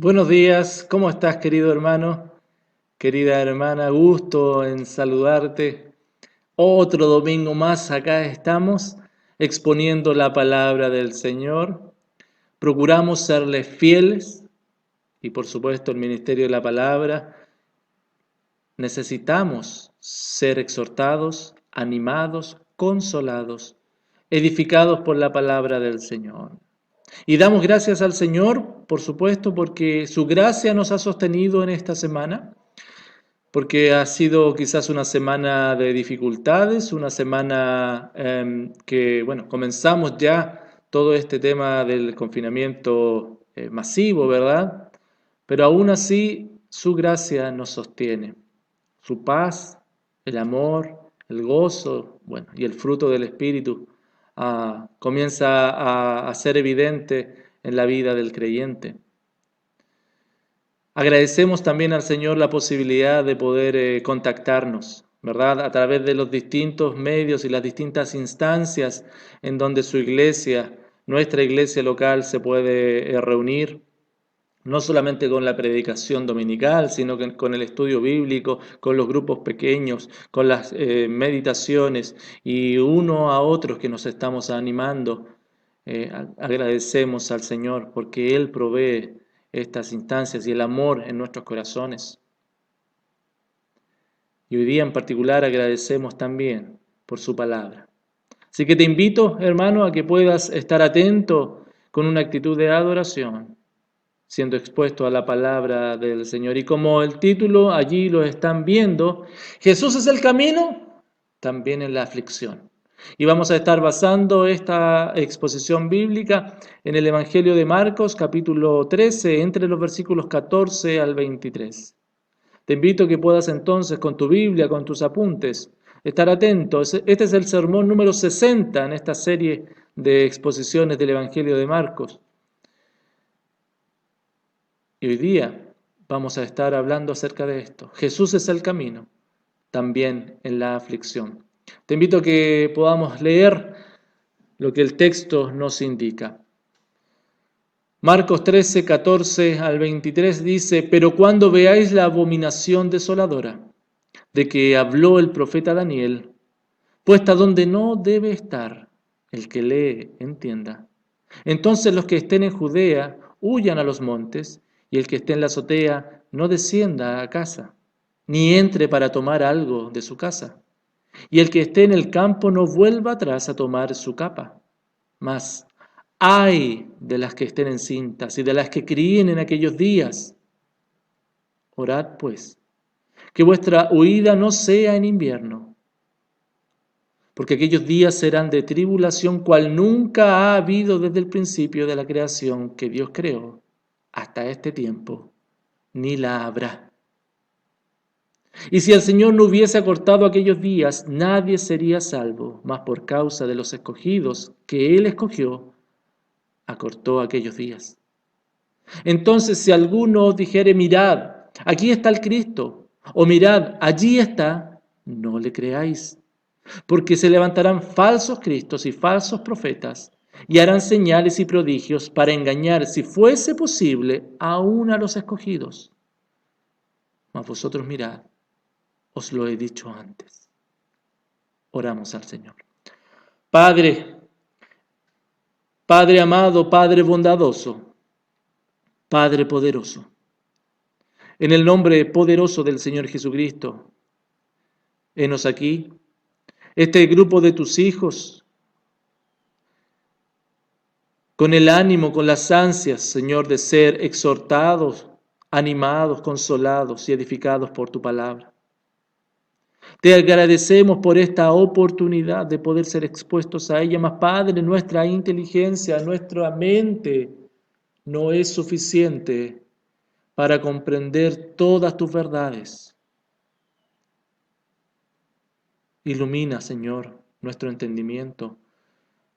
Buenos días, ¿cómo estás, querido hermano? Querida hermana, gusto en saludarte. Otro domingo más acá estamos exponiendo la palabra del Señor. Procuramos serles fieles y por supuesto el ministerio de la palabra. Necesitamos ser exhortados, animados, consolados, edificados por la palabra del Señor. Y damos gracias al Señor, por supuesto, porque su gracia nos ha sostenido en esta semana, porque ha sido quizás una semana de dificultades, una semana que comenzamos ya todo este tema del confinamiento masivo, ¿verdad? Pero aún así, su gracia nos sostiene, su paz, el amor, el gozo, bueno, y el fruto del Espíritu comienza a ser evidente en la vida del creyente. Agradecemos también al Señor la posibilidad de poder contactarnos, ¿verdad? A través de los distintos medios y las distintas instancias en donde su iglesia, nuestra iglesia local, se puede reunir, no solamente con la predicación dominical, sino que con el estudio bíblico, con los grupos pequeños, con las meditaciones y uno a otros que nos estamos animando. Agradecemos al Señor porque Él provee estas instancias y el amor en nuestros corazones. Y hoy día en particular agradecemos también por su palabra. Así que te invito, hermano, a que puedas estar atento con una actitud de adoración, siendo expuesto a la palabra del Señor. Y como el título allí lo están viendo, Jesús es el camino, también en la aflicción. Y vamos a estar basando esta exposición bíblica en el Evangelio de Marcos, capítulo 13, entre los versículos 14 al 23. Te invito a que puedas entonces con tu Biblia, con tus apuntes, estar atento. Este es el sermón número 60 en esta serie de exposiciones del Evangelio de Marcos. Y hoy día vamos a estar hablando acerca de esto. Jesús es el camino, también en la aflicción. Te invito a que podamos leer lo que el texto nos indica. Marcos 13, 14 al 23 dice: Pero cuando veáis la abominación desoladora, de que habló el profeta Daniel, puesta donde no debe estar, el que lee entienda. Entonces los que estén en Judea huyan a los montes, y el que esté en la azotea no descienda a casa, ni entre para tomar algo de su casa. Y el que esté en el campo no vuelva atrás a tomar su capa. Mas ay de las que estén encintas y de las que críen en aquellos días. Orad pues, que vuestra huida no sea en invierno, porque aquellos días serán de tribulación cual nunca ha habido desde el principio de la creación que Dios creó hasta este tiempo, ni la habrá. Y si el Señor no hubiese acortado aquellos días, nadie sería salvo, mas por causa de los escogidos que Él escogió, acortó aquellos días. Entonces, si alguno os dijere, mirad, aquí está el Cristo, o mirad, allí está, no le creáis. Porque se levantarán falsos cristos y falsos profetas, y harán señales y prodigios para engañar, si fuese posible, aún a los escogidos. Mas vosotros mirad, os lo he dicho antes. Oramos al Señor. Padre, Padre amado, Padre bondadoso, Padre poderoso, en el nombre poderoso del Señor Jesucristo, henos aquí, este grupo de tus hijos, con el ánimo, con las ansias, Señor, de ser exhortados, animados, consolados y edificados por tu palabra. Te agradecemos por esta oportunidad de poder ser expuestos a ella, mas Padre, nuestra inteligencia, nuestra mente no es suficiente para comprender todas tus verdades. Ilumina, Señor, nuestro entendimiento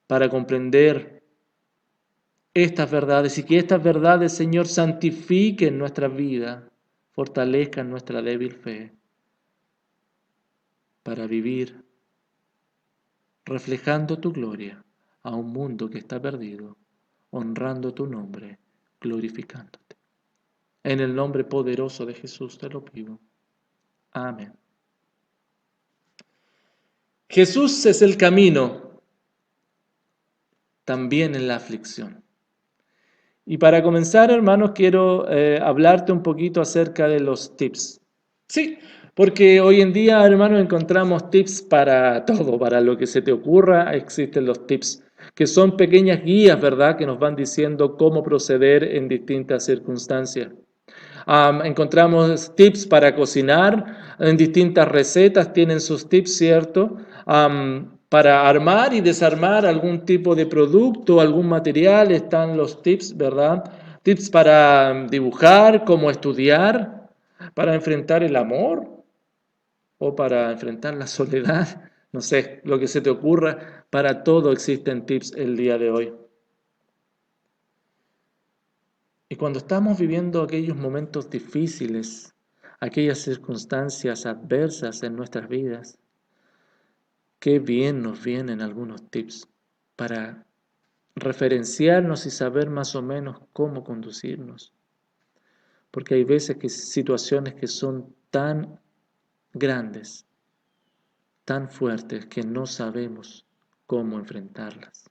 para comprender estas verdades y que estas verdades, Señor, santifiquen nuestra vida, fortalezcan nuestra débil fe para vivir reflejando tu gloria a un mundo que está perdido, honrando tu nombre, glorificándote. En el nombre poderoso de Jesús te lo pido. Amén. Jesús es el camino, también en la aflicción. Y para comenzar, hermanos, quiero hablarte un poquito acerca de los tips. Sí, porque hoy en día, hermanos, encontramos tips para todo, para lo que se te ocurra, existen los tips, que son pequeñas guías, ¿verdad?, que nos van diciendo cómo proceder en distintas circunstancias. Encontramos tips para cocinar, en distintas recetas tienen sus tips, ¿cierto? Para armar y desarmar algún tipo de producto, algún material, están los tips, ¿verdad? Tips para dibujar, cómo estudiar, para enfrentar el amor o para enfrentar la soledad, no sé, lo que se te ocurra, para todo existen tips el día de hoy. Y cuando estamos viviendo aquellos momentos difíciles, aquellas circunstancias adversas en nuestras vidas, qué bien nos vienen algunos tips para referenciarnos y saber más o menos cómo conducirnos. Porque hay veces que situaciones que son tan grandes, tan fuertes, que no sabemos cómo enfrentarlas.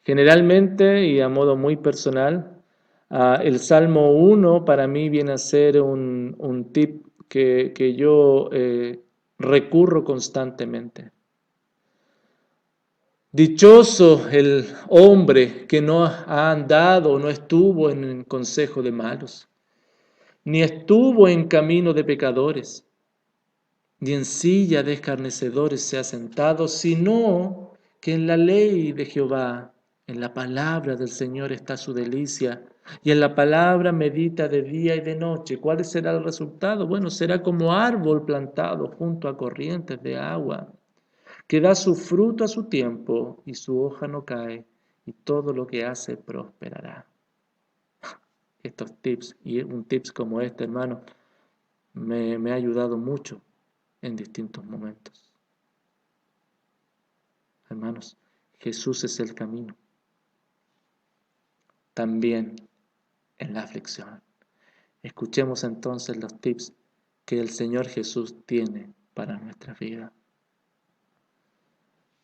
Generalmente, y a modo muy personal, el Salmo 1 para mí viene a ser un tip que yo recurro constantemente. Dichoso el hombre que no ha andado o no estuvo en consejo de malos, ni estuvo en camino de pecadores, ni en silla de escarnecedores se ha sentado, sino que en la ley de Jehová, en la palabra del Señor está su delicia, y en la palabra medita de día y de noche. ¿Cuál será el resultado? Bueno, será como árbol plantado junto a corrientes de agua, que da su fruto a su tiempo, y su hoja no cae, y todo lo que hace prosperará. Estos tips, y un tips como este, hermano, me ha ayudado mucho en distintos momentos. Hermanos, Jesús es el camino, también en la aflicción. Escuchemos entonces los tips que el Señor Jesús tiene para nuestra vida.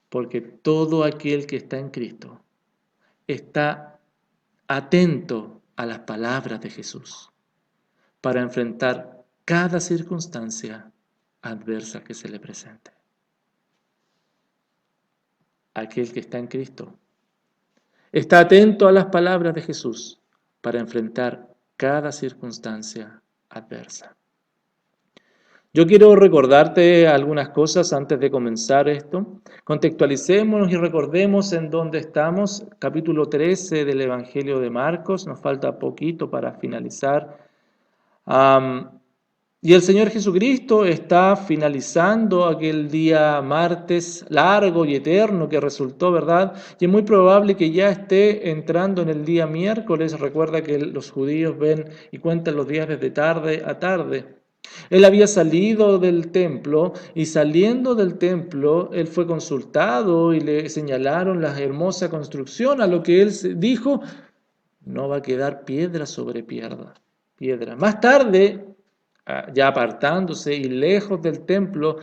Porque todo aquel que está en Cristo está atento a las palabras de Jesús para enfrentar cada circunstancia adversa que se le presente. Aquel que está en Cristo está atento a las palabras de Jesús para enfrentar cada circunstancia adversa. Yo quiero recordarte algunas cosas antes de comenzar esto. Contextualicémonos y recordemos en dónde estamos. Capítulo 13 del Evangelio de Marcos. Nos falta poquito para finalizar. Y el Señor Jesucristo está finalizando aquel día martes largo y eterno que resultó, ¿verdad? Y es muy probable que ya esté entrando en el día miércoles. Recuerda que los judíos ven y cuentan los días desde tarde a tarde. Él había salido del templo y saliendo del templo, él fue consultado y le señalaron la hermosa construcción, a lo que él dijo, no va a quedar piedra sobre piedra. Más tarde, ya apartándose y lejos del templo,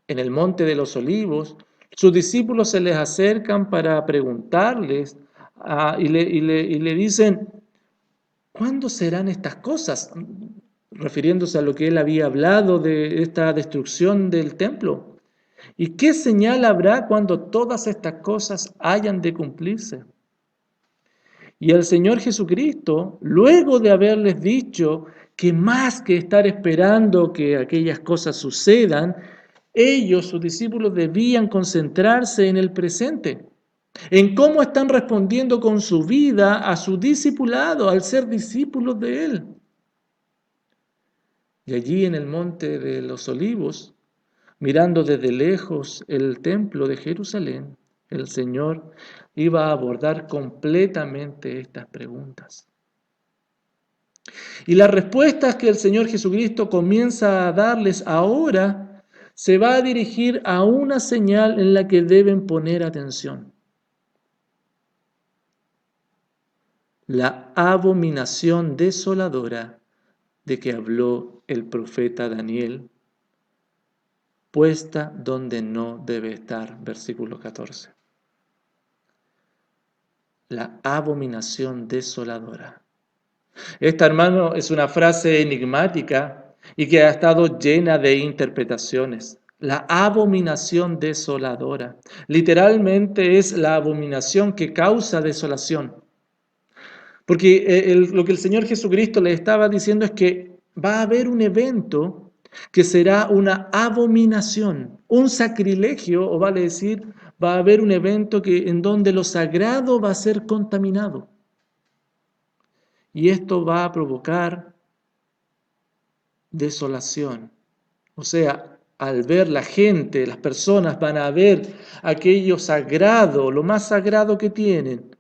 en el monte de los olivos, sus discípulos se les acercan para preguntarles y le dicen, ¿cuándo serán estas cosas? Refiriéndose a lo que él había hablado de esta destrucción del templo. ¿Y qué señal habrá cuando todas estas cosas hayan de cumplirse? Y el Señor Jesucristo, luego de haberles dicho que más que estar esperando que aquellas cosas sucedan, ellos, sus discípulos, debían concentrarse en el presente, en cómo están respondiendo con su vida a su discipulado, al ser discípulos de Él. Y allí en el monte de los olivos, mirando desde lejos el templo de Jerusalén, el Señor iba a abordar completamente estas preguntas. Y las respuestas que el Señor Jesucristo comienza a darles ahora se va a dirigir a una señal en la que deben poner atención. la abominación desoladora de que habló el profeta Daniel, puesta donde no debe estar, versículo 14. La abominación desoladora. Esta, hermano, es una frase enigmática y que ha estado llena de interpretaciones. La abominación desoladora. Literalmente es la abominación que causa desolación. Porque lo que el Señor Jesucristo le estaba diciendo es que va a haber un evento que será una abominación, un sacrilegio, o vale decir, va a haber un evento en donde lo sagrado va a ser contaminado. Y esto va a provocar desolación. O sea, al ver la gente, las personas van a ver aquello sagrado, lo más sagrado que tienen,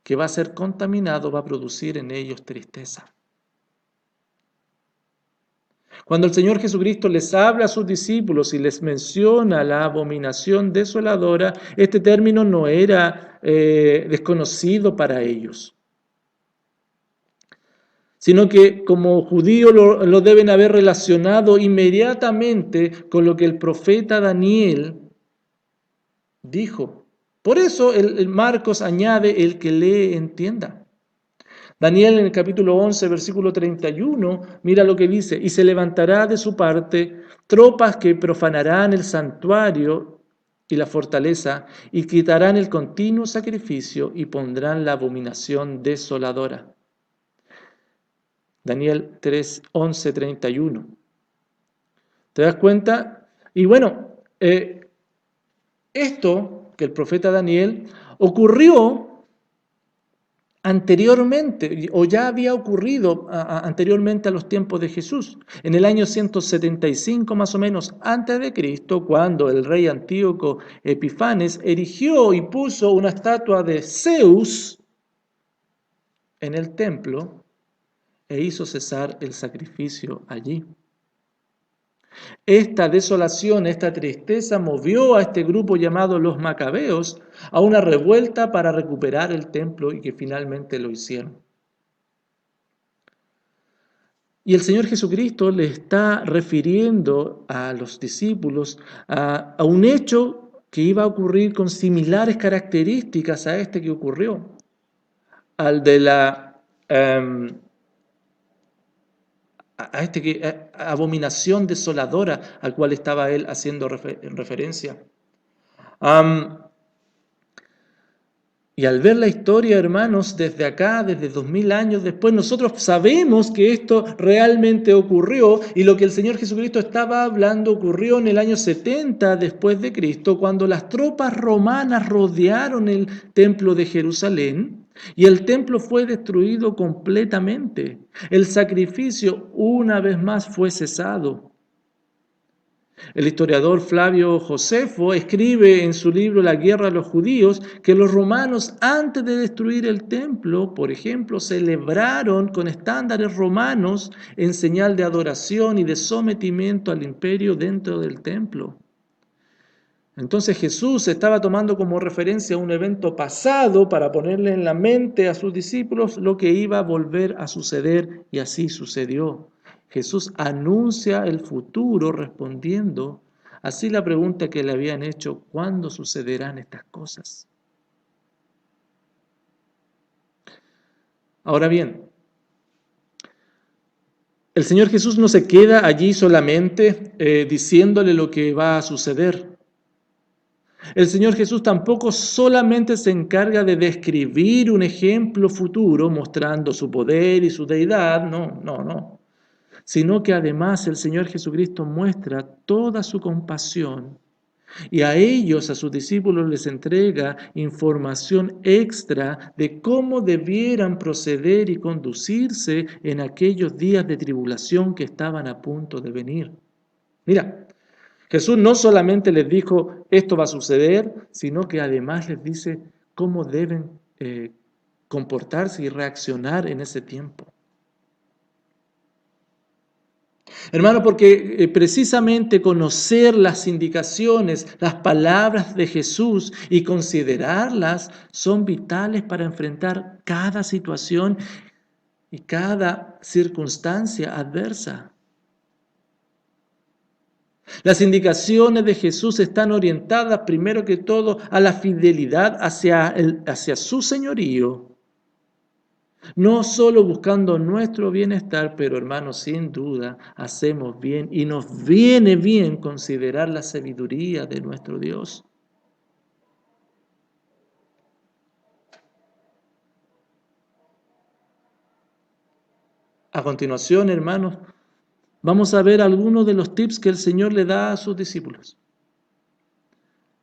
que va a ser contaminado, va a producir en ellos tristeza. Cuando el Señor Jesucristo les habla a sus discípulos y les menciona la abominación desoladora, este término no era desconocido para ellos, sino que como judíos lo deben haber relacionado inmediatamente con lo que el profeta Daniel dijo. Por eso el Marcos añade: el que lee entienda. Daniel en el capítulo 11, versículo 31, mira lo que dice: y se levantará de su parte tropas que profanarán el santuario y la fortaleza, y quitarán el continuo sacrificio y pondrán la abominación desoladora. Daniel 3, 11, 31. ¿Te das cuenta? Y bueno, esto que el profeta Daniel ocurrió anteriormente, o ya había ocurrido anteriormente a los tiempos de Jesús, en el año 175 más o menos antes de Cristo, cuando el rey Antíoco Epifanes erigió y puso una estatua de Zeus en el templo e hizo cesar el sacrificio allí. Esta desolación, esta tristeza movió a este grupo llamado los Macabeos a una revuelta para recuperar el templo, y que finalmente lo hicieron. Y el Señor Jesucristo le está refiriendo a los discípulos a un hecho que iba a ocurrir con similares características a este que ocurrió, al de la abominación desoladora al cual estaba él haciendo referencia. Y al ver la historia, hermanos, desde acá, desde 2000 años después, nosotros sabemos que esto realmente ocurrió, y lo que el Señor Jesucristo estaba hablando ocurrió en el año 70 después de Cristo, cuando las tropas romanas rodearon el templo de Jerusalén y el templo fue destruido completamente. El sacrificio una vez más fue cesado. El historiador Flavio Josefo escribe en su libro La guerra de los judíos que los romanos, antes de destruir el templo, por ejemplo, celebraron con estándares romanos en señal de adoración y de sometimiento al imperio dentro del templo. Entonces Jesús estaba tomando como referencia un evento pasado para ponerle en la mente a sus discípulos lo que iba a volver a suceder, y así sucedió. Jesús anuncia el futuro respondiendo así la pregunta que le habían hecho: ¿cuándo sucederán estas cosas? Ahora bien, el Señor Jesús no se queda allí solamente diciéndole lo que va a suceder. El Señor Jesús tampoco solamente se encarga de describir un ejemplo futuro mostrando su poder y su deidad, no, sino que además el Señor Jesucristo muestra toda su compasión, y a ellos, a sus discípulos, les entrega información extra de cómo debieran proceder y conducirse en aquellos días de tribulación que estaban a punto de venir. Mira, Jesús no solamente les dijo esto va a suceder, sino que además les dice cómo deben comportarse y reaccionar en ese tiempo. Hermano, porque precisamente conocer las indicaciones, las palabras de Jesús y considerarlas son vitales para enfrentar cada situación y cada circunstancia adversa. Las indicaciones de Jesús están orientadas primero que todo a la fidelidad hacia su señorío. No solo buscando nuestro bienestar, pero hermanos, sin duda hacemos bien y nos viene bien considerar la sabiduría de nuestro Dios. A continuación, hermanos, vamos a ver algunos de los tips que el Señor le da a sus discípulos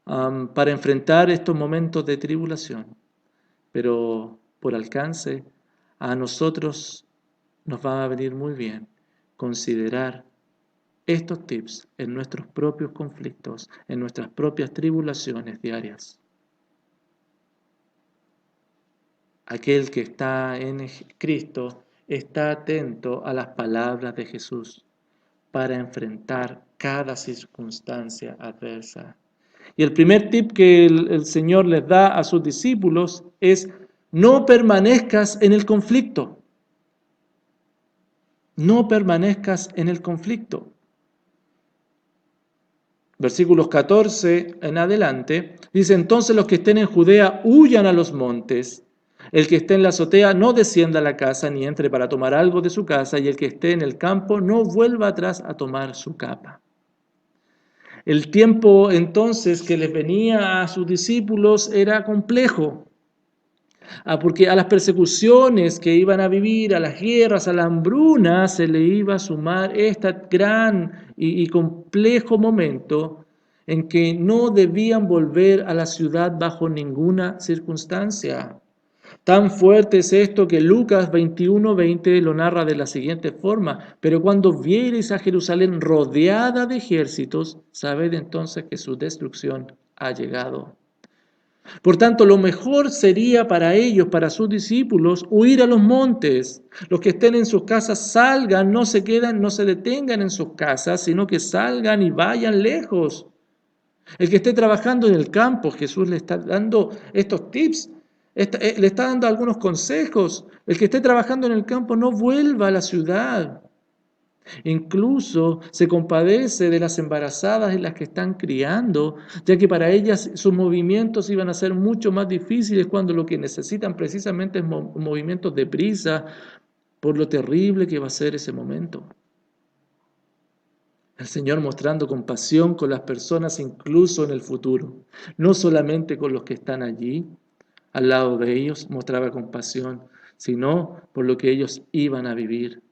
para enfrentar estos momentos de tribulación. Pero por alcance, a nosotros nos va a venir muy bien considerar estos tips en nuestros propios conflictos, en nuestras propias tribulaciones diarias. Aquel que está en Cristo está atento a las palabras de Jesús para enfrentar cada circunstancia adversa. Y el primer tip que el Señor les da a sus discípulos es: no permanezcas en el conflicto. No permanezcas en el conflicto. Versículos 14 en adelante, dice: entonces los que estén en Judea huyan a los montes. El que esté en la azotea no descienda a la casa ni entre para tomar algo de su casa, y el que esté en el campo no vuelva atrás a tomar su capa. El tiempo entonces que les venía a sus discípulos era complejo, porque a las persecuciones que iban a vivir, a las guerras, a la hambruna, se le iba a sumar este gran y complejo momento en que no debían volver a la ciudad bajo ninguna circunstancia. Tan fuerte es esto que Lucas 21:20 lo narra de la siguiente forma: pero cuando viereis a Jerusalén rodeada de ejércitos, sabed entonces que su destrucción ha llegado. Por tanto, lo mejor sería para ellos, para sus discípulos, huir a los montes. Los que estén en sus casas salgan, no se quedan, no se detengan en sus casas, sino que salgan y vayan lejos. El que esté trabajando en el campo, Jesús le está dando estos tips, le está dando algunos consejos. El que esté trabajando en el campo no vuelva a la ciudad. Incluso se compadece de las embarazadas y las que están criando, ya que para ellas sus movimientos iban a ser mucho más difíciles cuando lo que necesitan precisamente es movimientos de prisa, por lo terrible que va a ser ese momento. El Señor mostrando compasión con las personas incluso en el futuro, no solamente con los que están allí, al lado de ellos, mostraba compasión, sino por lo que ellos iban a vivir.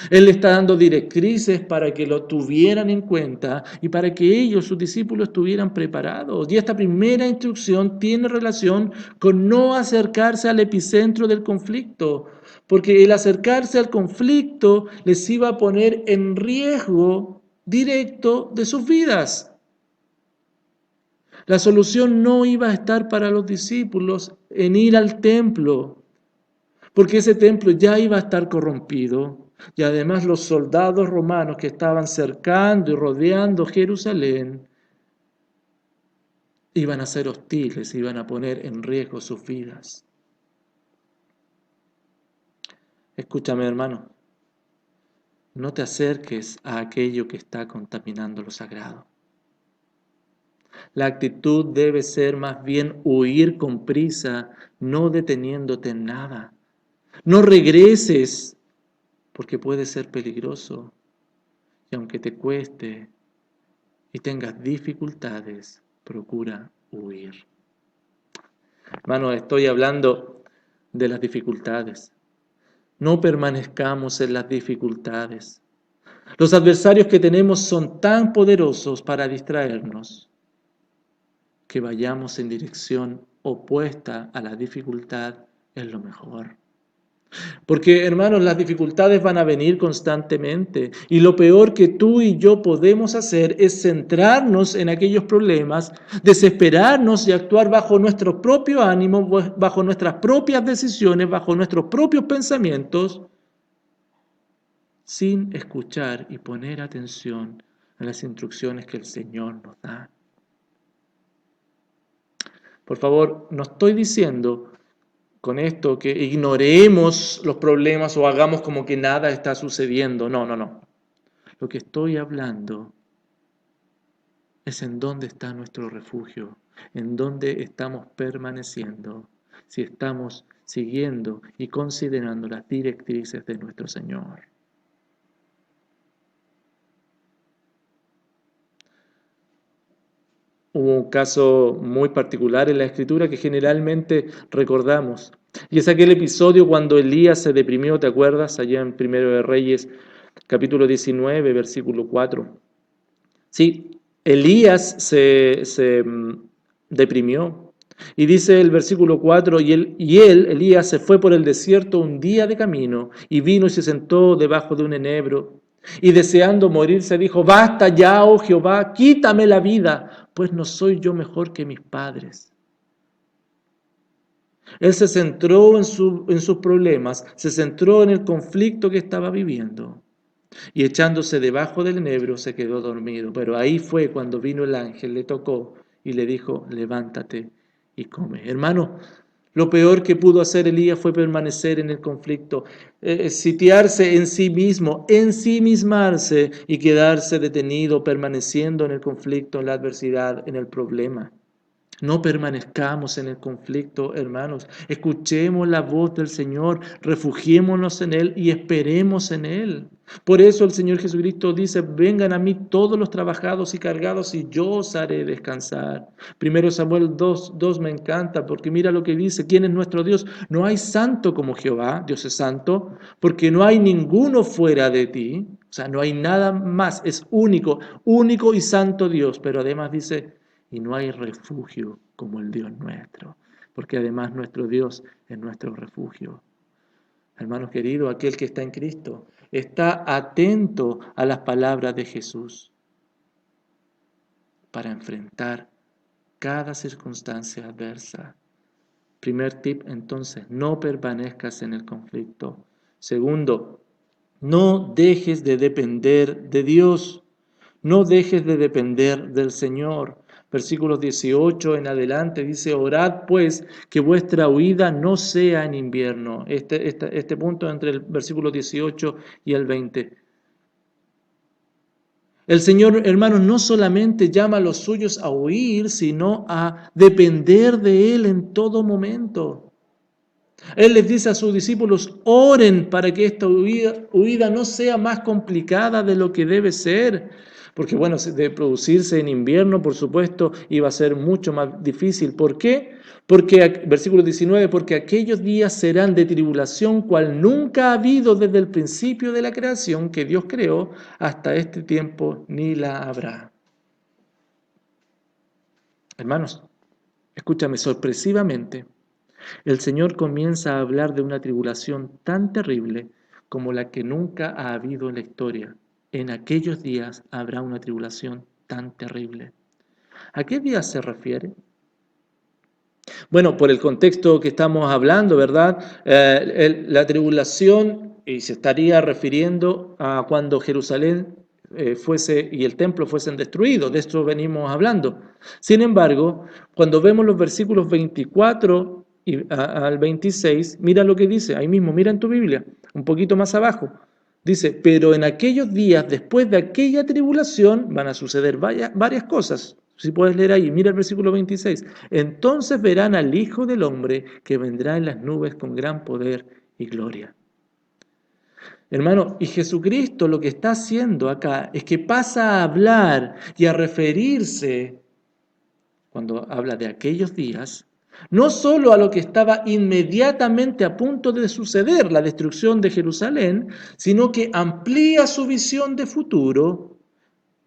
Él le está dando directrices para que lo tuvieran en cuenta y para que ellos, sus discípulos, estuvieran preparados. Y esta primera instrucción tiene relación con no acercarse al epicentro del conflicto, porque el acercarse al conflicto les iba a poner en riesgo directo de sus vidas. La solución no iba a estar para los discípulos en ir al templo, porque ese templo ya iba a estar corrompido. Y además los soldados romanos que estaban cercando y rodeando Jerusalén iban a ser hostiles, iban a poner en riesgo sus vidas. Escúchame, hermano, no te acerques a aquello que está contaminando lo sagrado. La actitud debe ser más bien huir con prisa, no deteniéndote en nada. No regreses, porque puede ser peligroso. Y aunque te cueste y tengas dificultades, procura huir. Hermano, estoy hablando de las dificultades. No permanezcamos en las dificultades. Los adversarios que tenemos son tan poderosos para distraernos que vayamos en dirección opuesta a la dificultad es lo mejor. Porque, hermanos, las dificultades van a venir constantemente y lo peor que tú y yo podemos hacer es centrarnos en aquellos problemas, desesperarnos y actuar bajo nuestro propio ánimo, bajo nuestras propias decisiones, bajo nuestros propios pensamientos sin escuchar y poner atención a las instrucciones que el Señor nos da. Por favor, no estoy diciendo con esto que ignoremos los problemas o hagamos como que nada está sucediendo. No, no, no. Lo que estoy hablando es en dónde está nuestro refugio, en dónde estamos permaneciendo, si estamos siguiendo y considerando las directrices de nuestro Señor. Hubo un caso muy particular en la Escritura que generalmente recordamos, y es aquel episodio cuando Elías se deprimió, ¿te acuerdas? Allá en Primero de Reyes, capítulo 19, versículo 4. Sí, Elías se deprimió. Y dice el versículo 4, Elías, se fue por el desierto un día de camino y vino y se sentó debajo de un enebro. Y deseando morirse dijo, basta ya, oh Jehová, quítame la vida, pues no soy yo mejor que mis padres. Él se centró en sus problemas, se centró en el conflicto que estaba viviendo. Y echándose debajo del enebro se quedó dormido. Pero ahí fue cuando vino el ángel, le tocó y le dijo, levántate y come. Hermano, lo peor que pudo hacer Elías fue permanecer en el conflicto, sitiarse en sí mismo, ensimismarse y quedarse detenido, permaneciendo en el conflicto, en la adversidad, en el problema. No permanezcamos en el conflicto, hermanos. Escuchemos la voz del Señor, refugiémonos en Él y esperemos en Él. Por eso el Señor Jesucristo dice, vengan a mí todos los trabajados y cargados y yo os haré descansar. Primero Samuel 2 me encanta porque mira lo que dice, ¿quién es nuestro Dios? No hay santo como Jehová, Dios es santo, porque no hay ninguno fuera de ti. O sea, no hay nada más, es único, único y santo Dios. Pero además dice, y no hay refugio como el Dios nuestro, porque además nuestro Dios es nuestro refugio. Hermanos queridos, aquel que está en Cristo está atento a las palabras de Jesús para enfrentar cada circunstancia adversa. Primer tip, entonces, no permanezcas en el conflicto. Segundo, no dejes de depender de Dios. No dejes de depender del Señor. Versículos 18 en adelante dice, orad pues que vuestra huida no sea en invierno. Este punto entre el versículo 18 y el 20. El Señor, hermanos, no solamente llama a los suyos a huir, sino a depender de Él en todo momento. Él les dice a sus discípulos, oren para que esta huida no sea más complicada de lo que debe ser. Porque bueno, de producirse en invierno, por supuesto, iba a ser mucho más difícil. ¿Por qué? Porque, versículo 19, porque aquellos días serán de tribulación cual nunca ha habido desde el principio de la creación que Dios creó hasta este tiempo, ni la habrá. Hermanos, escúchame, sorpresivamente, el Señor comienza a hablar de una tribulación tan terrible como la que nunca ha habido en la historia. En aquellos días habrá una tribulación tan terrible. ¿A qué días se refiere? Bueno, por el contexto que estamos hablando, ¿verdad? La tribulación, y se estaría refiriendo a cuando Jerusalén fuese y el templo fuesen destruidos, de esto venimos hablando. Sin embargo, cuando vemos los versículos 24 al 26, mira lo que dice, ahí mismo, mira en tu Biblia, un poquito más abajo. Dice, pero en aquellos días, después de aquella tribulación, van a suceder varias cosas. Si puedes leer ahí, mira el versículo 26. Entonces verán al Hijo del Hombre que vendrá en las nubes con gran poder y gloria. Hermano, y Jesucristo lo que está haciendo acá es que pasa a hablar y a referirse, cuando habla de aquellos días, no solo a lo que estaba inmediatamente a punto de suceder, la destrucción de Jerusalén, sino que amplía su visión de futuro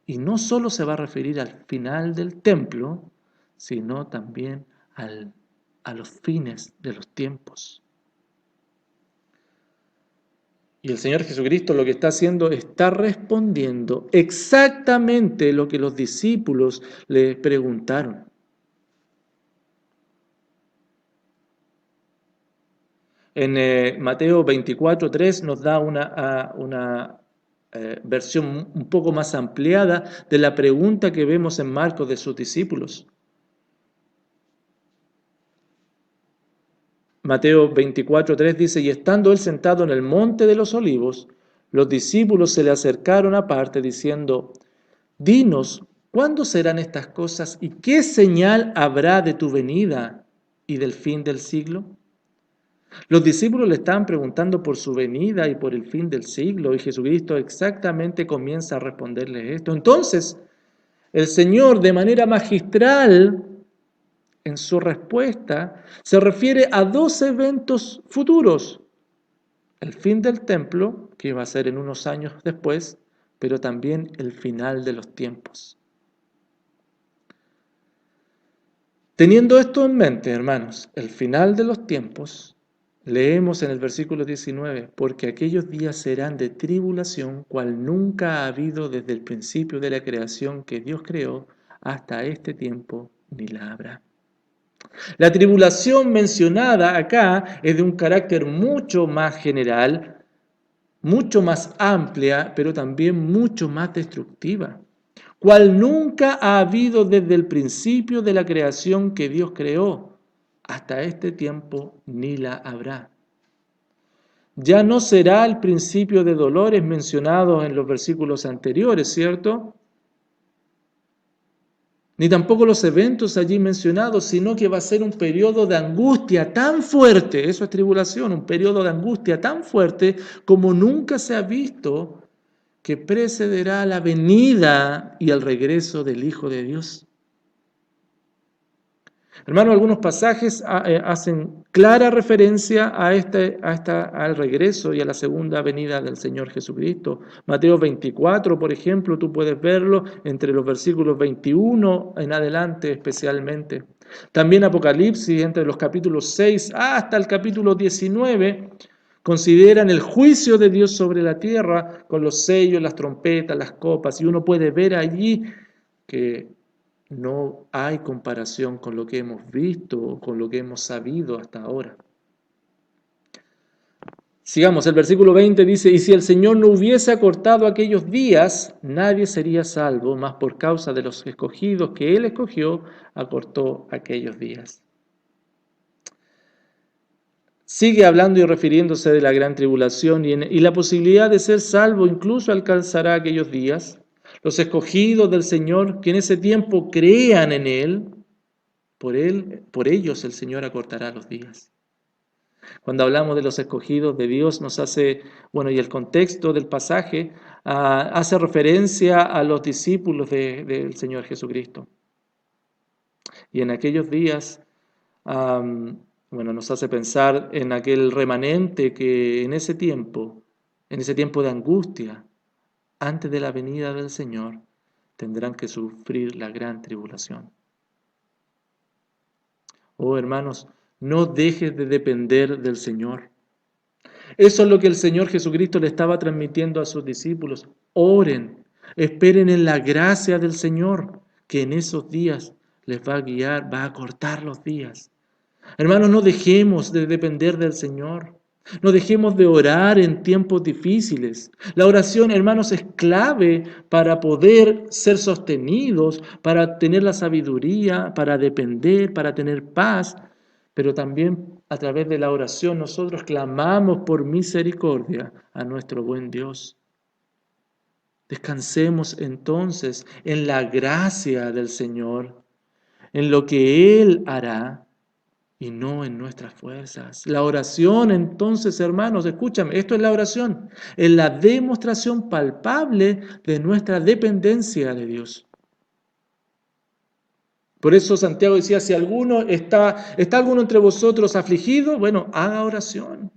y no solo se va a referir al final del templo, sino también a los fines de los tiempos. Y el Señor Jesucristo lo que está haciendo, está respondiendo exactamente lo que los discípulos le preguntaron. En Mateo 24:3 nos da una versión un poco más ampliada de la pregunta que vemos en Marcos de sus discípulos. Mateo 24:3 dice, y estando él sentado en el monte de los olivos, los discípulos se le acercaron aparte diciendo, dinos, ¿cuándo serán estas cosas y qué señal habrá de tu venida y del fin del siglo? Los discípulos le estaban preguntando por su venida y por el fin del siglo, y Jesucristo exactamente comienza a responderles esto. Entonces, el Señor, de manera magistral, en su respuesta, se refiere a dos eventos futuros. El fin del templo, que iba a ser en unos años después, pero también el final de los tiempos. Teniendo esto en mente, hermanos, el final de los tiempos, leemos en el versículo 19, porque aquellos días serán de tribulación, cual nunca ha habido desde el principio de la creación que Dios creó hasta este tiempo, ni la habrá. La tribulación mencionada acá es de un carácter mucho más general, mucho más amplia, pero también mucho más destructiva, cual nunca ha habido desde el principio de la creación que Dios creó. Hasta este tiempo ni la habrá. Ya no será el principio de dolores mencionados en los versículos anteriores, ¿cierto? Ni tampoco los eventos allí mencionados, sino que va a ser un periodo de angustia tan fuerte, eso es tribulación, un periodo de angustia tan fuerte como nunca se ha visto, que precederá la venida y el regreso del Hijo de Dios. Hermanos, algunos pasajes hacen clara referencia al regreso y a la segunda venida del Señor Jesucristo. Mateo 24, por ejemplo, tú puedes verlo entre los versículos 21 en adelante especialmente. También Apocalipsis, entre los capítulos 6 hasta el capítulo 19, consideran el juicio de Dios sobre la tierra con los sellos, las trompetas, las copas, y uno puede ver allí que no hay comparación con lo que hemos visto o con lo que hemos sabido hasta ahora. Sigamos, el versículo 20 dice, y si el Señor no hubiese acortado aquellos días, nadie sería salvo, mas por causa de los escogidos que Él escogió, acortó aquellos días. Sigue hablando y refiriéndose de la gran tribulación y la posibilidad de ser salvo incluso alcanzará aquellos días. Los escogidos del Señor, que en ese tiempo crean en Él, por ellos el Señor acortará los días. Cuando hablamos de los escogidos de Dios, nos hace, y el contexto del pasaje hace referencia a los discípulos del Señor Jesucristo. Y en aquellos días, nos hace pensar en aquel remanente que en ese tiempo de angustia, antes de la venida del Señor, tendrán que sufrir la gran tribulación. Oh, hermanos, no dejes de depender del Señor. Eso es lo que el Señor Jesucristo le estaba transmitiendo a sus discípulos. Oren, esperen en la gracia del Señor, que en esos días les va a guiar, va a cortar los días. Hermanos, no dejemos de depender del Señor. No dejemos de orar en tiempos difíciles. La oración, hermanos, es clave para poder ser sostenidos, para tener la sabiduría, para depender, para tener paz. Pero también a través de la oración nosotros clamamos por misericordia a nuestro buen Dios. Descansemos entonces en la gracia del Señor, en lo que Él hará y no en nuestras fuerzas. La oración, entonces, hermanos, escúchame, esto es la oración, es la demostración palpable de nuestra dependencia de Dios. Por eso Santiago decía, si alguno está alguno entre vosotros afligido, haga oración.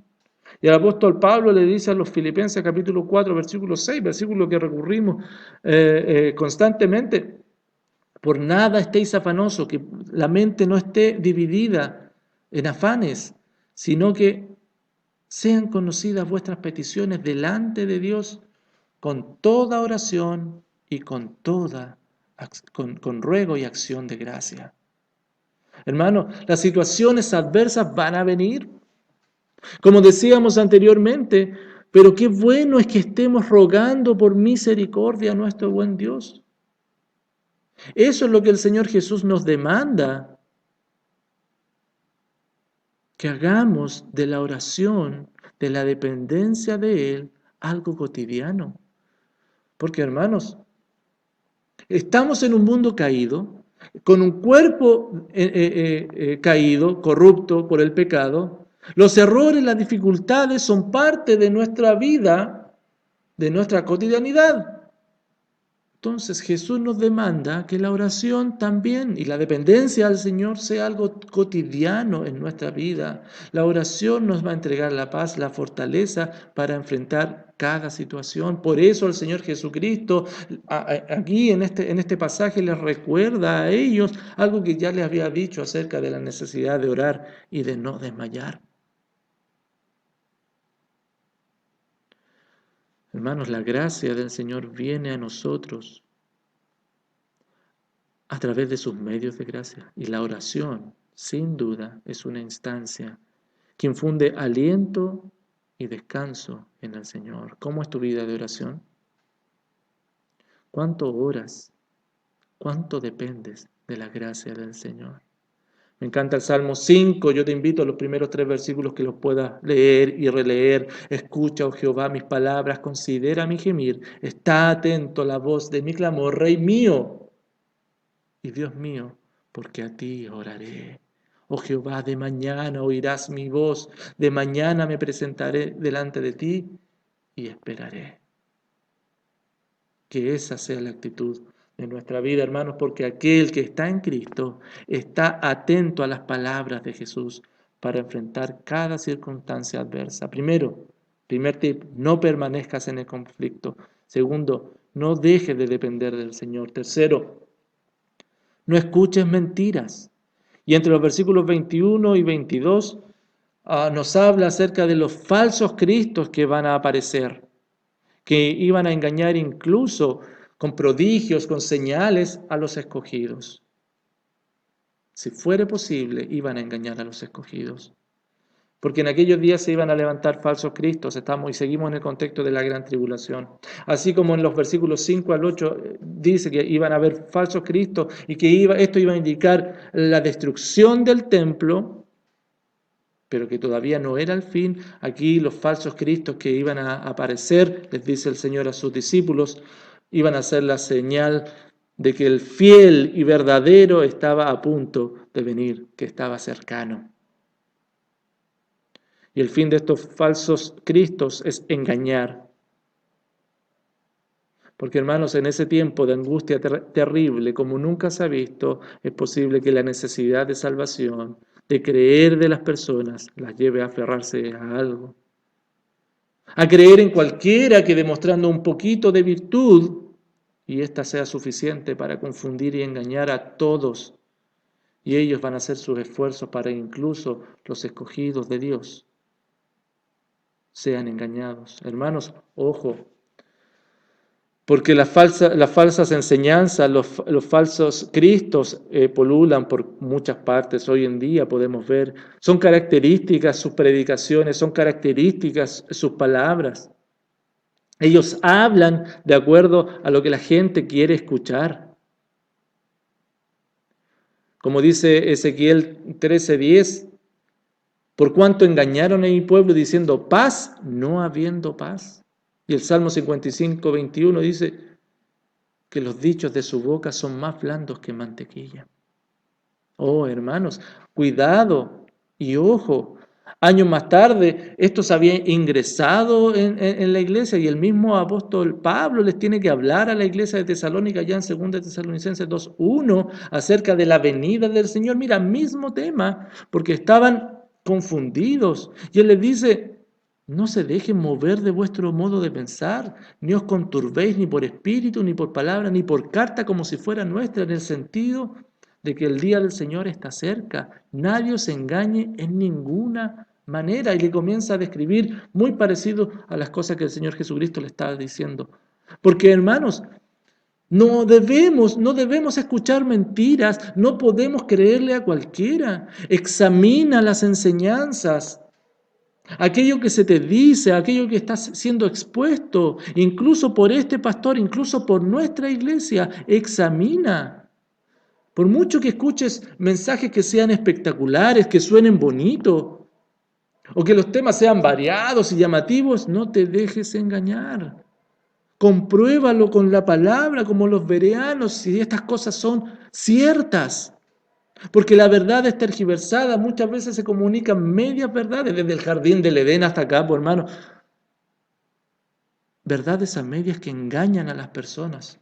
Y el apóstol Pablo le dice a los Filipenses, capítulo 4, versículo 6, versículo que recurrimos constantemente, por nada estéis afanosos, que la mente no esté dividida en afanes, sino que sean conocidas vuestras peticiones delante de Dios con toda oración y con ruego y acción de gracia. Hermano, las situaciones adversas van a venir. Como decíamos anteriormente, Pero qué bueno es que estemos rogando por misericordia a nuestro buen Dios. Eso es lo que el Señor Jesús nos demanda, que hagamos de la oración, de la dependencia de Él, algo cotidiano. Porque hermanos, estamos en un mundo caído, con un cuerpo caído, corrupto por el pecado. Los errores, las dificultades son parte de nuestra vida, de nuestra cotidianidad. Entonces Jesús nos demanda que la oración también y la dependencia al Señor sea algo cotidiano en nuestra vida. La oración nos va a entregar la paz, la fortaleza para enfrentar cada situación. Por eso el Señor Jesucristo aquí en este pasaje les recuerda a ellos algo que ya les había dicho acerca de la necesidad de orar y de no desmayar. Hermanos, la gracia del Señor viene a nosotros a través de sus medios de gracia. Y la oración, sin duda, es una instancia que infunde aliento y descanso en el Señor. ¿Cómo es tu vida de oración? ¿Cuánto oras? ¿Cuánto dependes de la gracia del Señor? Me encanta el Salmo 5, yo te invito a los primeros 3 versículos que los puedas leer y releer. Escucha, oh Jehová, mis palabras, considera mi gemir, está atento a la voz de mi clamor, Rey mío y Dios mío, porque a ti oraré. Oh Jehová, de mañana oirás mi voz, de mañana me presentaré delante de ti y esperaré. Que esa sea la actitud de nuestra vida, hermanos, porque aquel que está en Cristo está atento a las palabras de Jesús para enfrentar cada circunstancia adversa. Primer tip, no permanezcas en el conflicto. Segundo, no dejes de depender del Señor. Tercero, no escuches mentiras. Y entre los versículos 21 y 22 nos habla acerca de los falsos cristos que van a aparecer, que iban a engañar incluso con prodigios, con señales a los escogidos. Si fuere posible, iban a engañar a los escogidos. Porque en aquellos días se iban a levantar falsos cristos, estamos y seguimos en el contexto de la gran tribulación. Así como en los versículos 5 al 8 dice que iban a haber falsos cristos y que esto iba a indicar la destrucción del templo, pero que todavía no era el fin. Aquí los falsos cristos que iban a aparecer, les dice el Señor a sus discípulos, iban a ser la señal de que el fiel y verdadero estaba a punto de venir, que estaba cercano. Y el fin de estos falsos cristos es engañar. Porque hermanos, en ese tiempo de angustia terrible, como nunca se ha visto, es posible que la necesidad de salvación, de creer de las personas, las lleve a aferrarse a algo. A creer en cualquiera que demostrando un poquito de virtud, y ésta sea suficiente para confundir y engañar a todos. Y ellos van a hacer sus esfuerzos para incluso los escogidos de Dios sean engañados. Hermanos, ojo, porque las falsas enseñanzas, los falsos cristos polulan por muchas partes. Hoy en día podemos ver, son características sus predicaciones, son características sus palabras. Ellos hablan de acuerdo a lo que la gente quiere escuchar. Como dice Ezequiel 13:10, por cuanto engañaron a mi pueblo diciendo paz, no habiendo paz. Y el Salmo 55:21 dice que los dichos de su boca son más blandos que mantequilla. Oh, hermanos, cuidado y ojo. Años más tarde, estos habían ingresado en la iglesia y el mismo apóstol Pablo les tiene que hablar a la iglesia de Tesalónica ya en 2 Tesalonicenses 2:1 acerca de la venida del Señor. Mira, mismo tema, porque estaban confundidos. Y él les dice, no se dejen mover de vuestro modo de pensar, ni os conturbéis ni por espíritu, ni por palabra, ni por carta como si fuera nuestra, en el sentido de que el día del Señor está cerca. Nadie os engañe en ninguna manera. Y le comienza a describir muy parecido a las cosas que el Señor Jesucristo le estaba diciendo. Porque hermanos, no debemos escuchar mentiras, no podemos creerle a cualquiera. Examina las enseñanzas. Aquello que se te dice, aquello que estás siendo expuesto, incluso por este pastor, incluso por nuestra iglesia, examina. Por mucho que escuches mensajes que sean espectaculares, que suenen bonitos, o que los temas sean variados y llamativos, no te dejes engañar. Compruébalo con la palabra, como los bereanos, si estas cosas son ciertas. Porque la verdad es tergiversada, muchas veces se comunican medias verdades, desde el jardín del Edén hasta acá, por hermano. Verdades a medias que engañan a las personas.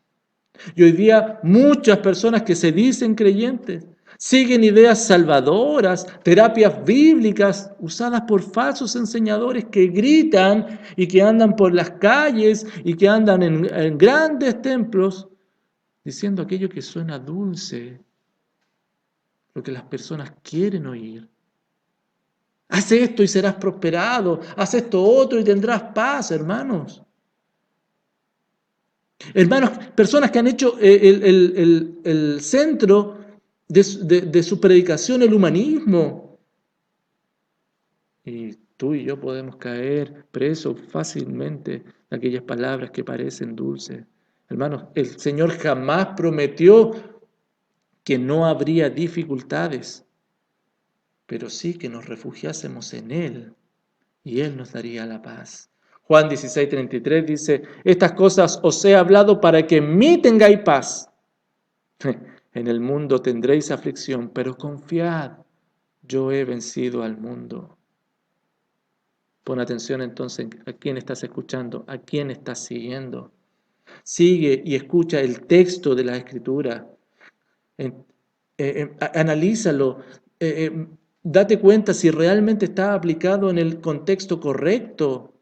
Y hoy día muchas personas que se dicen creyentes siguen ideas salvadoras, terapias bíblicas usadas por falsos enseñadores que gritan y que andan por las calles y que andan en grandes templos diciendo aquello que suena dulce, lo que las personas quieren oír. Haz esto y serás prosperado, haz esto otro y tendrás paz, hermanos. Hermanos, personas que han hecho el centro de su predicación el humanismo. Y tú y yo podemos caer presos fácilmente de aquellas palabras que parecen dulces. Hermanos, el Señor jamás prometió que no habría dificultades, pero sí que nos refugiásemos en Él y Él nos daría la paz. Juan 16:33 dice, estas cosas os he hablado para que en mí tengáis paz. En el mundo tendréis aflicción, pero confiad, yo he vencido al mundo. Pon atención entonces a quién estás escuchando, a quién estás siguiendo. Sigue y escucha el texto de la Escritura. Analízalo. Date cuenta si realmente está aplicado en el contexto correcto.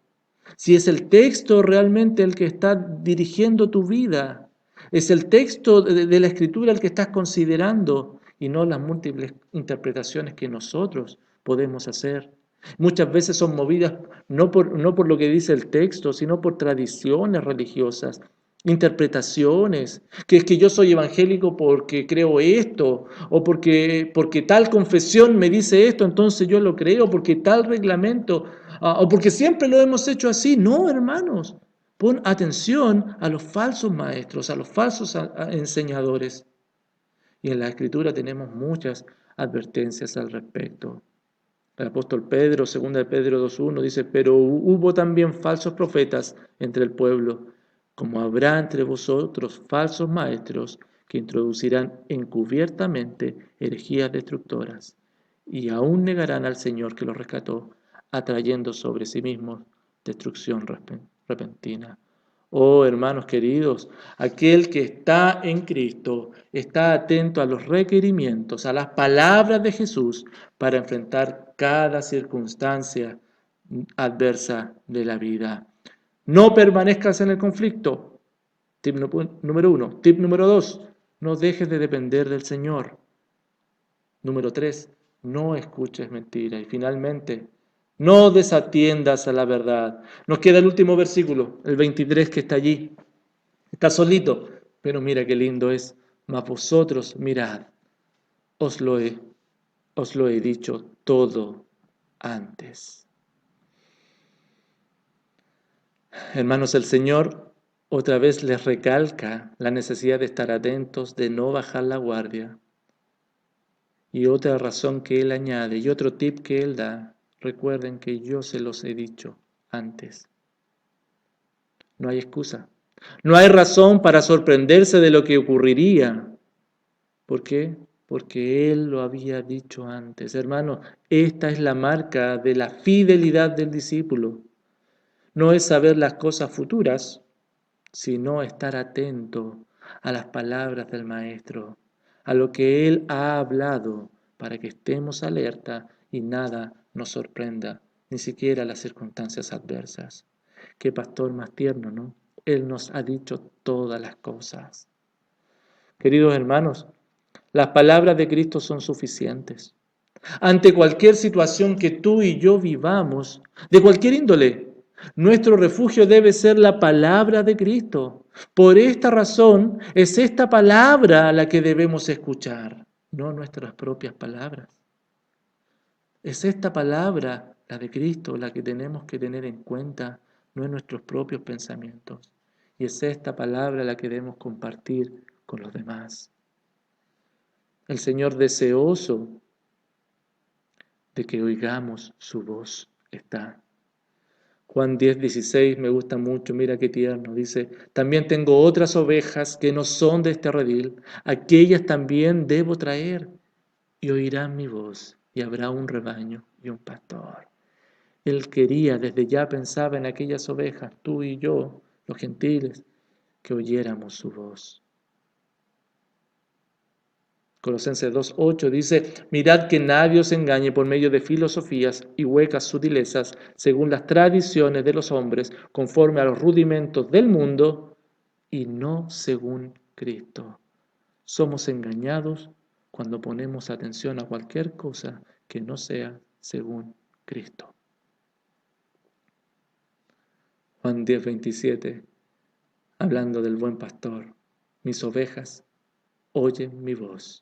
Si es el texto realmente el que está dirigiendo tu vida, es el texto de la Escritura el que estás considerando y no las múltiples interpretaciones que nosotros podemos hacer. Muchas veces son movidas no por lo que dice el texto, sino por tradiciones religiosas, interpretaciones, que es que yo soy evangélico porque creo esto, o porque tal confesión me dice esto, entonces yo lo creo, porque tal reglamento, o porque siempre lo hemos hecho así. No, hermanos, pon atención a los falsos maestros, a los falsos enseñadores. Y en la Escritura tenemos muchas advertencias al respecto. El apóstol Pedro, 2 de Pedro 2:1 dice, pero hubo también falsos profetas entre el pueblo, como habrá entre vosotros falsos maestros que introducirán encubiertamente herejías destructoras y aún negarán al Señor que los rescató, atrayendo sobre sí mismos destrucción repentina. Oh, hermanos queridos, aquel que está en Cristo está atento a los requerimientos, a las palabras de Jesús para enfrentar cada circunstancia adversa de la vida. No permanezcas en el conflicto. Tip número 1. Tip número 2. No dejes de depender del Señor. Número 3. No escuches mentiras. Y finalmente, no desatiendas a la verdad. Nos queda el último versículo, el 23 que está allí. Está solito, pero mira qué lindo es. Mas vosotros mirad, os lo he dicho todo antes. Hermanos, el Señor otra vez les recalca la necesidad de estar atentos, de no bajar la guardia. Y otra razón que Él añade, y otro tip que Él da, recuerden que yo se los he dicho antes. No hay excusa. No hay razón para sorprenderse de lo que ocurriría. ¿Por qué? Porque Él lo había dicho antes. Hermano, esta es la marca de la fidelidad del discípulo. No es saber las cosas futuras, sino estar atento a las palabras del Maestro, a lo que Él ha hablado, para que estemos alerta y nada nos sorprenda, ni siquiera las circunstancias adversas. Qué pastor más tierno, ¿no? Él nos ha dicho todas las cosas. Queridos hermanos, las palabras de Cristo son suficientes. Ante cualquier situación que tú y yo vivamos, de cualquier índole, nuestro refugio debe ser la palabra de Cristo. Por esta razón, es esta palabra la que debemos escuchar, no nuestras propias palabras. Es esta palabra la de Cristo, la que tenemos que tener en cuenta, no es nuestros propios pensamientos. Y es esta palabra la que debemos compartir con los demás. El Señor deseoso de que oigamos su voz está. Juan 10:16 me gusta mucho, mira qué tierno. Dice, también tengo otras ovejas que no son de este redil, aquellas también debo traer y oirán mi voz y habrá un rebaño y un pastor. Él quería, desde ya pensaba en aquellas ovejas, tú y yo, los gentiles, que oyéramos su voz. Colosenses 2:8 dice, mirad que nadie os engañe por medio de filosofías y huecas sutilezas, según las tradiciones de los hombres, conforme a los rudimentos del mundo, y no según Cristo. Somos engañados cuando ponemos atención a cualquier cosa que no sea según Cristo. Juan 10:27, hablando del buen pastor, mis ovejas oyen mi voz.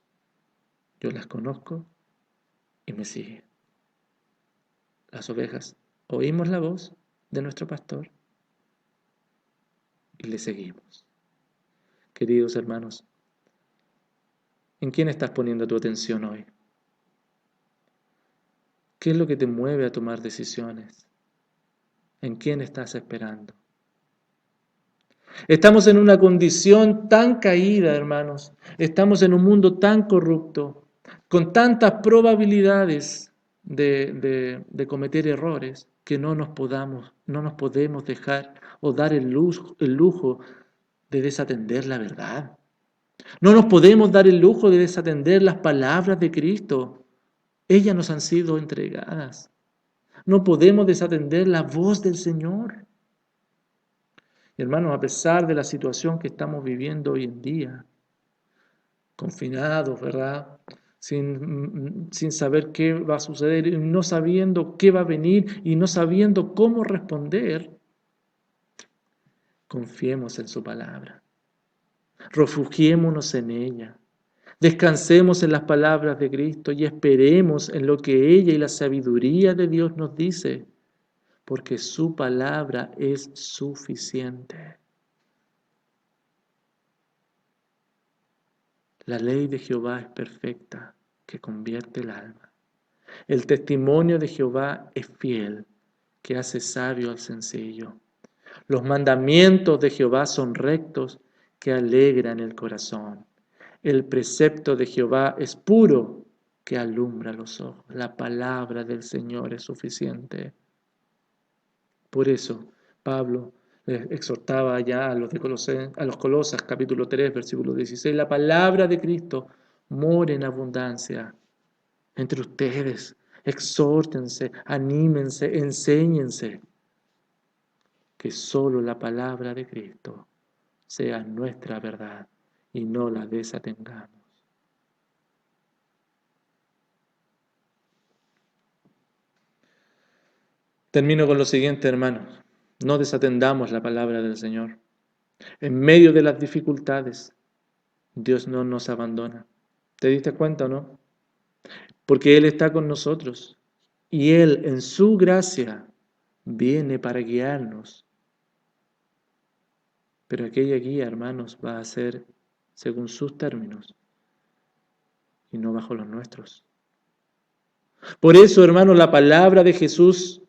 Yo las conozco y me siguen. Las ovejas oímos la voz de nuestro pastor y le seguimos. Queridos hermanos, ¿en quién estás poniendo tu atención hoy? ¿Qué es lo que te mueve a tomar decisiones? ¿En quién estás esperando? Estamos en una condición tan caída, hermanos. Estamos en un mundo tan corrupto, con tantas probabilidades de cometer errores, que no nos podemos dejar o dar el lujo de desatender la verdad. No nos podemos dar el lujo de desatender las palabras de Cristo. Ellas nos han sido entregadas. No podemos desatender la voz del Señor. Hermanos, a pesar de la situación que estamos viviendo hoy en día, confinados, ¿verdad? Sin saber qué va a suceder, no sabiendo qué va a venir y no sabiendo cómo responder, confiemos en su palabra, refugiémonos en ella, descansemos en las palabras de Cristo y esperemos en lo que ella y la sabiduría de Dios nos dice, porque su palabra es suficiente. La ley de Jehová es perfecta, que convierte el alma. El testimonio de Jehová es fiel, que hace sabio al sencillo. Los mandamientos de Jehová son rectos, que alegran el corazón. El precepto de Jehová es puro, que alumbra los ojos. La palabra del Señor es suficiente. Por eso, Pablo exhortaba ya a los Colosas, capítulo 3, versículo 16, la palabra de Cristo mora en abundancia entre ustedes. Exhórtense, anímense, enséñense. Que solo la palabra de Cristo sea nuestra verdad y no la desatengamos. Termino con lo siguiente, hermanos. No desatendamos la palabra del Señor. En medio de las dificultades, Dios no nos abandona. ¿Te diste cuenta o no? Porque Él está con nosotros y Él en su gracia viene para guiarnos. Pero aquella guía, hermanos, va a ser según sus términos y no bajo los nuestros. Por eso, hermanos, la palabra de Jesús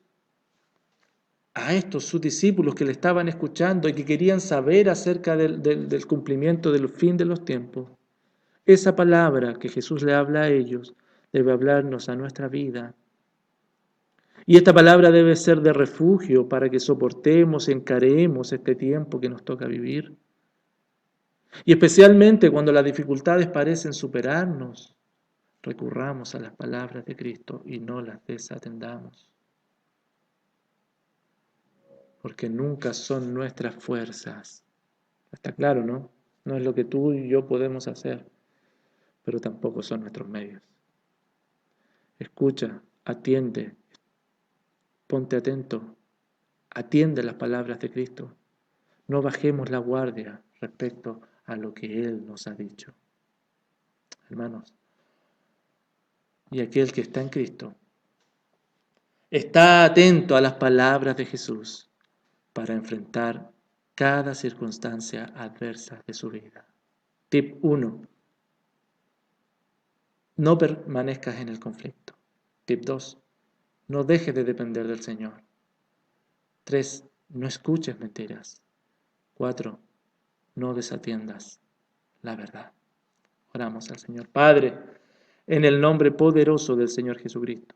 a estos sus discípulos que le estaban escuchando y que querían saber acerca del cumplimiento del fin de los tiempos, esa palabra que Jesús le habla a ellos debe hablarnos a nuestra vida. Y esta palabra debe ser de refugio para que soportemos y encaremos este tiempo que nos toca vivir. Y especialmente cuando las dificultades parecen superarnos, recurramos a las palabras de Cristo y no las desatendamos. Porque nunca son nuestras fuerzas. Está claro, ¿no? No es lo que tú y yo podemos hacer, pero tampoco son nuestros medios. Escucha, atiende, ponte atento, atiende las palabras de Cristo. No bajemos la guardia respecto a lo que Él nos ha dicho. Hermanos, y aquel que está en Cristo Está atento a las palabras de Jesús para enfrentar cada circunstancia adversa de su vida. Tip 1. No permanezcas en el conflicto. Tip 2. No dejes de depender del Señor. 3. No escuches mentiras. 4. No desatiendas la verdad. Oramos al Señor. Padre, en el nombre poderoso del Señor Jesucristo,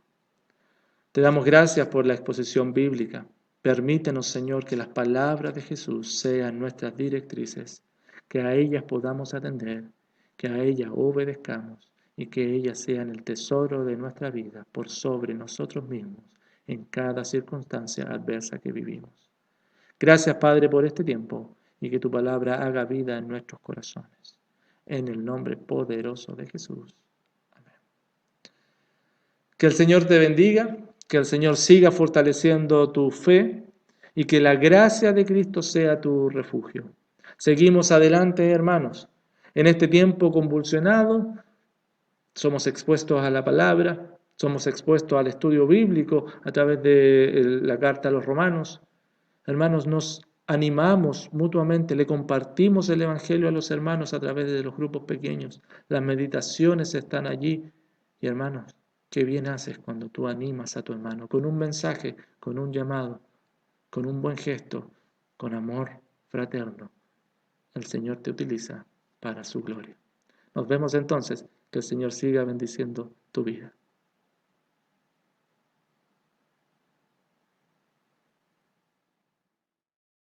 te damos gracias por la exposición bíblica. Permítenos, Señor, que las palabras de Jesús sean nuestras directrices, que a ellas podamos atender, que a ellas obedezcamos y que ellas sean el tesoro de nuestra vida por sobre nosotros mismos en cada circunstancia adversa que vivimos. Gracias, Padre, por este tiempo y que tu palabra haga vida en nuestros corazones. En el nombre poderoso de Jesús. Amén. Que el Señor te bendiga, que el Señor siga fortaleciendo tu fe y que la gracia de Cristo sea tu refugio. Seguimos adelante, hermanos. En este tiempo convulsionado, somos expuestos a la palabra, somos expuestos al estudio bíblico a través de la carta a los romanos. Hermanos, nos animamos mutuamente, le compartimos el Evangelio a los hermanos a través de los grupos pequeños. Las meditaciones están allí. Y hermanos, qué bien haces cuando tú animas a tu hermano con un mensaje, con un llamado, con un buen gesto, con amor fraterno. El Señor te utiliza para su gloria. Nos vemos entonces. Que el Señor siga bendiciendo tu vida.